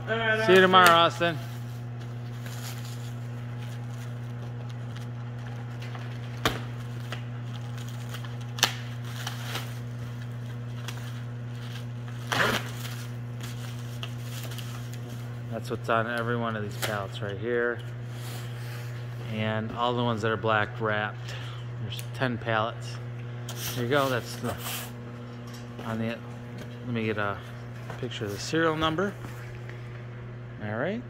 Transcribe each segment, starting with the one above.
See you tomorrow, Austin. That's what's on every one of these pallets right here. And all the ones that are black wrapped. There's 10 pallets. There you go, that's the on the, let me get a picture of the serial number. Alright.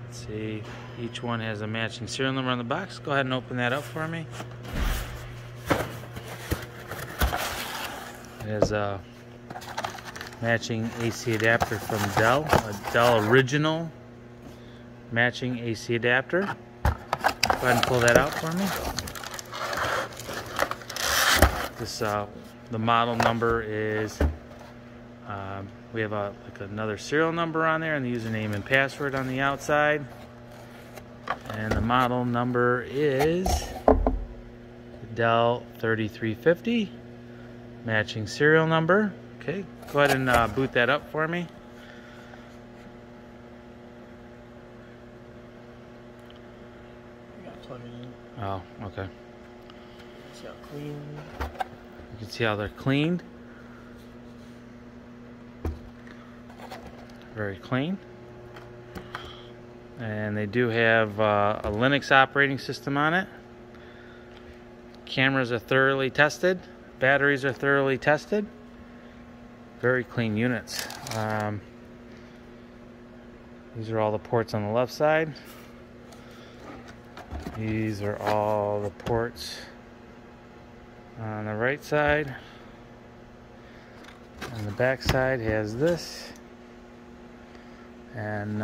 Let's see. Each one has a matching serial number on the box. Go ahead and open that up for me. It has a matching AC adapter from DELL, a DELL original matching AC adapter. Go ahead and pull that out for me. This the model number is we have like another serial number on there and the username and password on the outside. And the model number is DELL 3350, matching serial number. Okay, go ahead and boot that up for me. You gotta plug it in. Oh, okay. See how clean. You can see how they're cleaned. Very clean. And they do have a Linux operating system on it. Cameras are thoroughly tested. Batteries are thoroughly tested. Very clean units. These are all the ports on the left side. These are all the ports on the right side. On the back side has this. And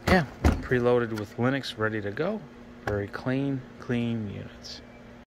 yeah, preloaded with Linux, ready to go. Very clean units.